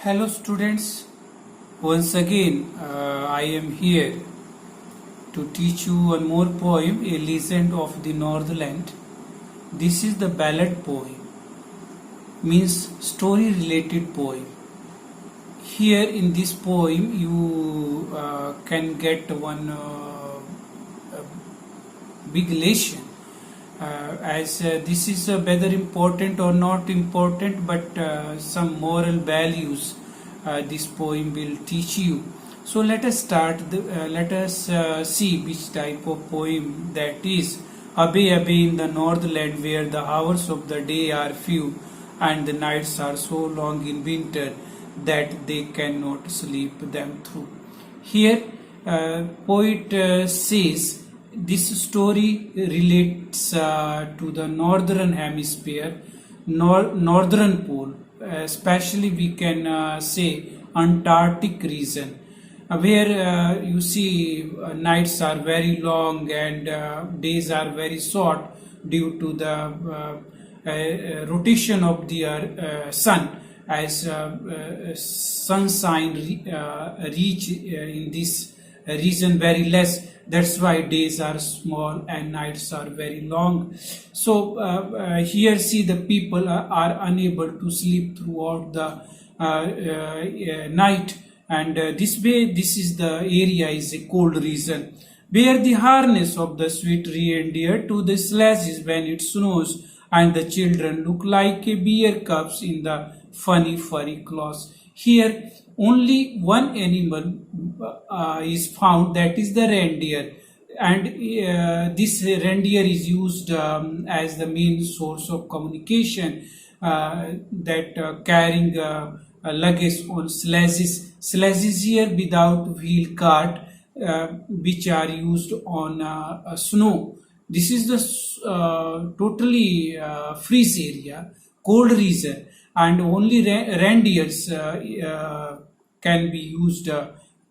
Hello students, once again I am here to teach you one more poem, A Legend of the Northland. This is the ballad poem, means story related poem. Here in this poem you can get one big lesson as this is whether important or not important, but some moral values this poem will teach you. So let us start. Let us see which type of poem that is. Away, away in the northland, where the hours of the day are few, and the nights are so long in winter that they cannot sleep them through. Here, poet says this story relates to the northern hemisphere, northern pole, especially we can say Antarctic region, where you see nights are very long and days are very short due to the rotation of the sun, as sunshine reach in this region very less. That's why days are small and nights are very long. So here see the people are unable to sleep throughout the night, and this way this is the area is a cold region where the harness of the sweet reindeer to the sledges when it snows, and the children look like a bear cubs in the funny furry clothes. Here only one animal is found, that is the reindeer, and this reindeer is used as the main source of communication, that carrying luggage on sledges here without wheel cart, which are used on snow. This is the totally freeze area, cold region, and only reindeers can be used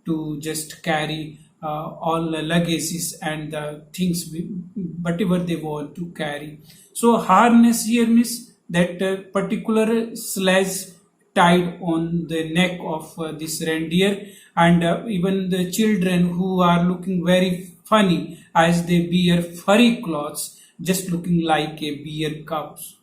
to just carry all the luggages and the things whatever they want to carry. So harness here means that particular sledge tied on the neck of this reindeer, and even the children who are looking very funny as they wear furry clothes, just looking like a bear cubs.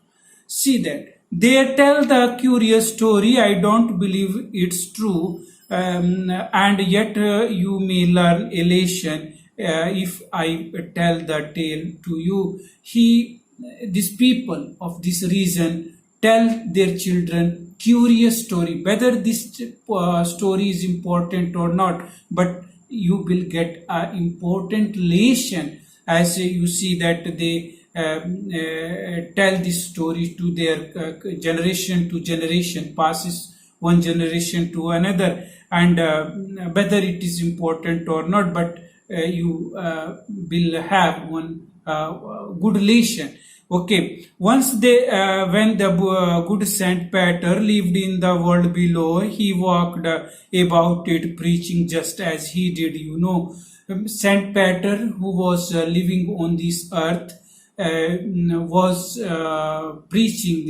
See that. They tell the curious story. I don't believe it's true, and yet you may learn a lesson if I tell the tale to you. These people of this region tell their children curious story. Whether this story is important or not, but you will get an important lesson, as you see that they tell this story to their generation to generation, passes one generation to another, and whether it is important or not, but you will have one good relation. Okay, once they when the good Saint Peter lived in the world below, he walked about it preaching just as he did. Saint Peter, who was living on this earth, was preaching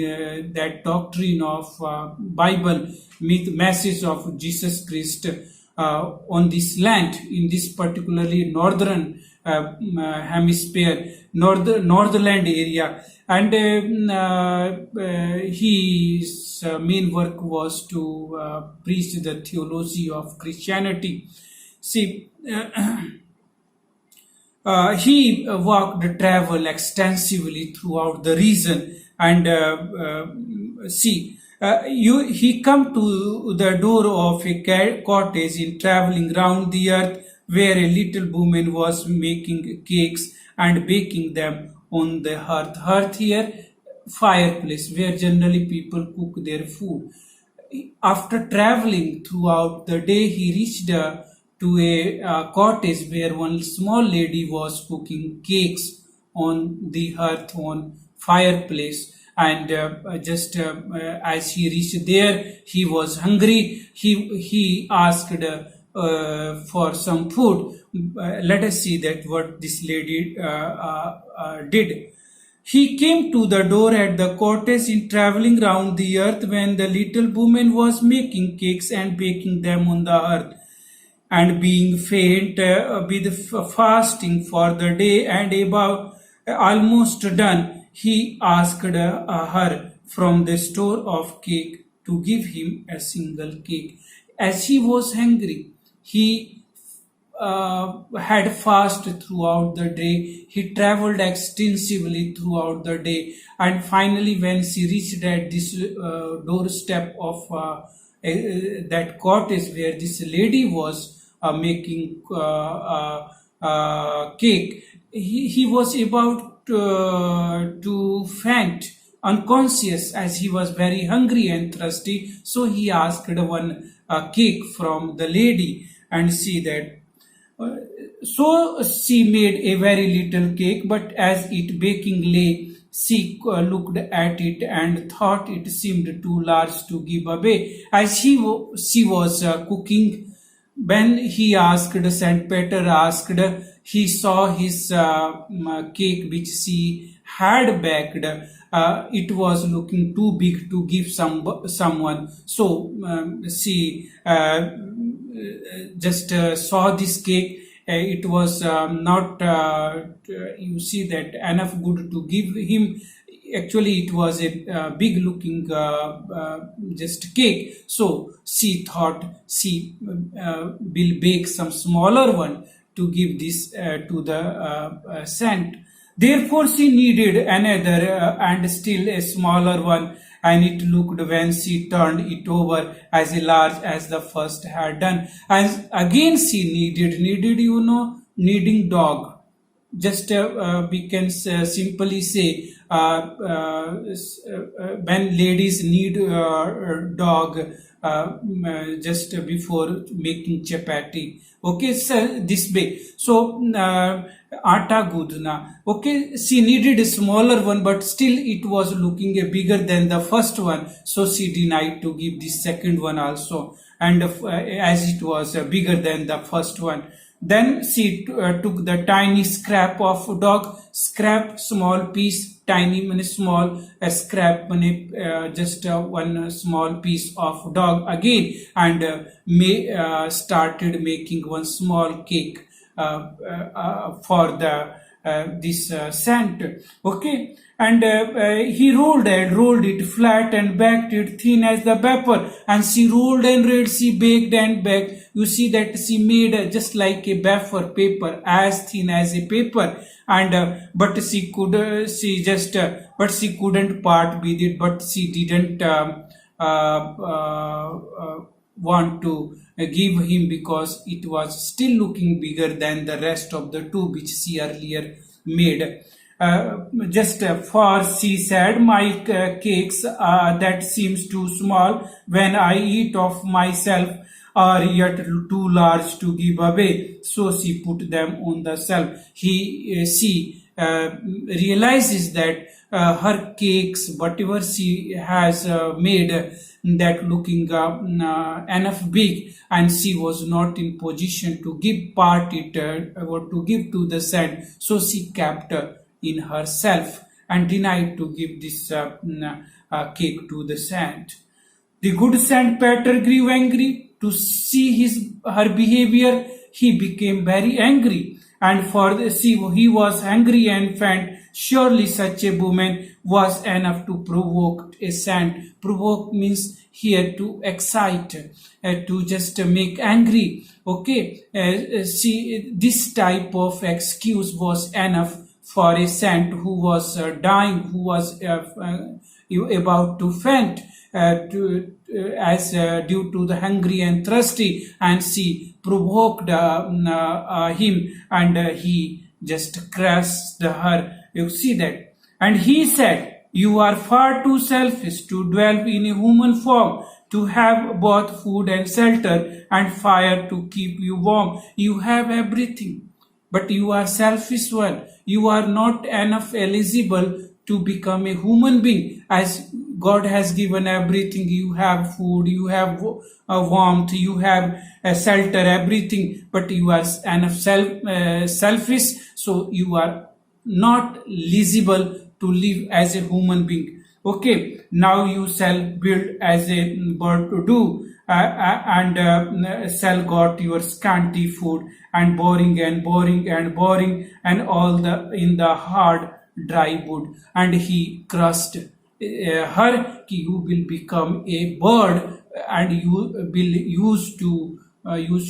that doctrine of Bible, message of Jesus Christ on this land, in this particularly northern hemisphere, northland area, and his main work was to preach the theology of Christianity. See. He walked travel extensively throughout the region, and he come to the door of a cottage in traveling round the earth, where a little woman was making cakes and baking them on the hearth. Hearth here, fireplace, where generally people cook their food. After traveling throughout the day, he reached to a cottage where one small lady was cooking cakes on the hearth, on fireplace, and just as he reached there, he was hungry. He asked for some food. Let us see that what this lady did. He came to the door at the cottage in traveling round the earth when the little woman was making cakes and baking them on the earth. And being faint with fasting for the day and about almost done, he asked her from the store of cake to give him a single cake. As he was hungry, he had fasted throughout the day. He traveled extensively throughout the day, and finally, when she reached at this doorstep of that cottage where this lady was making cake, he was about to faint unconscious as he was very hungry and thirsty. So he asked one cake from the lady, and see that so she made a very little cake, but as it baking lay, she looked at it and thought it seemed too large to give away. As she was cooking, when he asked, Saint Peter asked, he saw his cake which she had baked. It was looking too big to give someone. So she just saw this cake. It was not, you see, that enough good to give him. Actually, it was a big looking just cake. So she thought she will bake some smaller one to give this to the saint. Therefore, she needed another and still a smaller one, and it looked when she turned it over as large as the first had done. And again she needed, kneading dog. Just we can simply say when ladies need dog just before making chapati. Okay, so this way. So atta gudna. Okay, she needed a smaller one, but still it was looking bigger than the first one. So she denied to give the second one also, and as it was bigger than the first one. Then she took the tiny scrap of dog, scrap small piece, tiny small scrap just one small piece of dog again, and started making one small cake for the this scent. Okay, and he rolled it flat and baked it thin as the paper, and she rolled and rolled, she baked and baked. You see that she made just like a wafer paper, as thin as a paper, and but she could but she couldn't part with it, but she didn't want to give him because it was still looking bigger than the rest of the two which she earlier made. Just for she said, my cakes that seems too small when I eat of myself are yet too large to give away. So she put them on the shelf. She realizes that her cakes, whatever she has made, that looking enough big, and she was not in position to give part it or to give to the saint. So she kept in herself and denied to give this cake to the saint. The good Saint Peter grew angry to see her behavior. He became very angry, and he was angry and felt surely such a woman was enough to provoke a saint. Provoke means here to excite, to just make angry. Okay, see, this type of excuse was enough for a saint who was dying, who was about to faint due to the hungry and thirsty, and she provoked him, and he just crushed her. You see that, and he said, "You are far too selfish to dwell in a human form, to have both food and shelter and fire to keep you warm. You have everything, but you are selfish one. You are not enough eligible to become a human being, as God has given everything. You have food, you have warmth, you have shelter, everything, but you are enough selfish, so you are not eligible to live as a human being. Okay, now you shall build as a bird to do, and shall got your scanty food, and boring and boring and boring, and all the in the hard dry wood. And he crushed her, you will become a bird, and you will used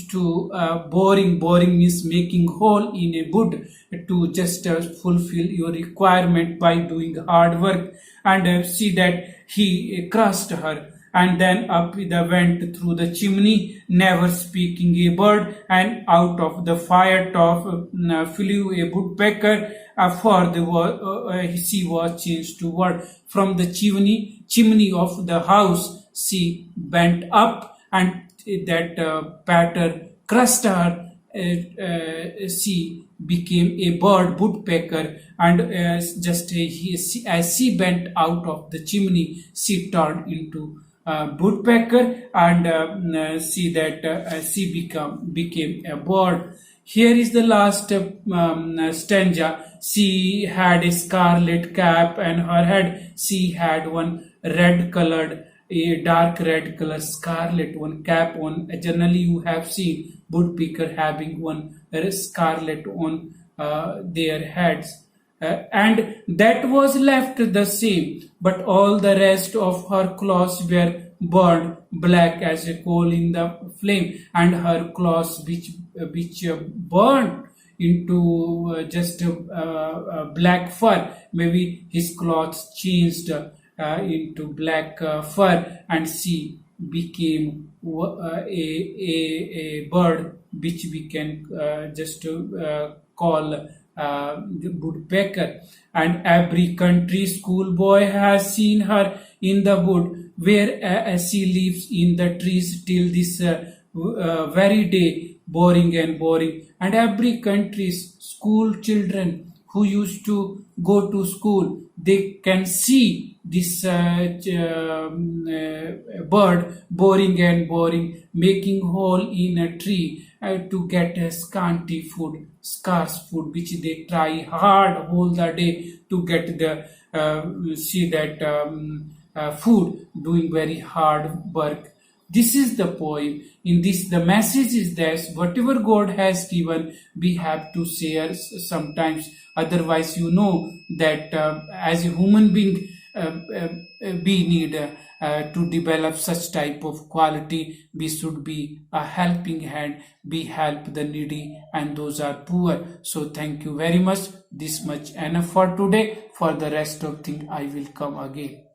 to boring means making hole in a wood to just fulfill your requirement by doing hard work. And see that he crushed her, and then up the went through the chimney, never speaking a word, and out of the fire top flew a woodpecker, for she was changed to word. From the chimney of the house she went up, and that patter crushed her. She became a bird woodpecker, and as she bent out of the chimney, she turned into woodpecker, and see that she became a bird. Here is the last stanza. She had a scarlet cap and her head. She had one red colored, a dark red color scarlet one cap on. Generally, you have seen woodpecker having one scarlet on their heads. And that was left the same, but all the rest of her clothes were burned black as a coal in the flame, and her clothes which burned into just black fur. Maybe his clothes changed into black fur, and she became a bird which we can just call the woodpecker. And every country schoolboy has seen her in the wood, where she lives in the trees till this very day, boring and boring. And every country's school children who used to go to school, they can see this bird boring and boring, making hole in a tree to get a scanty food, scarce food, which they try hard whole the day to get the see that food, doing very hard work. This is the poem. In this, the message is that whatever God has given, we have to share sometimes. Otherwise, you know that as a human being, we need to develop such type of quality. We should be a helping hand. We help the needy and those are poor. So thank you very much. This much enough for today. For the rest of thing, I will come again.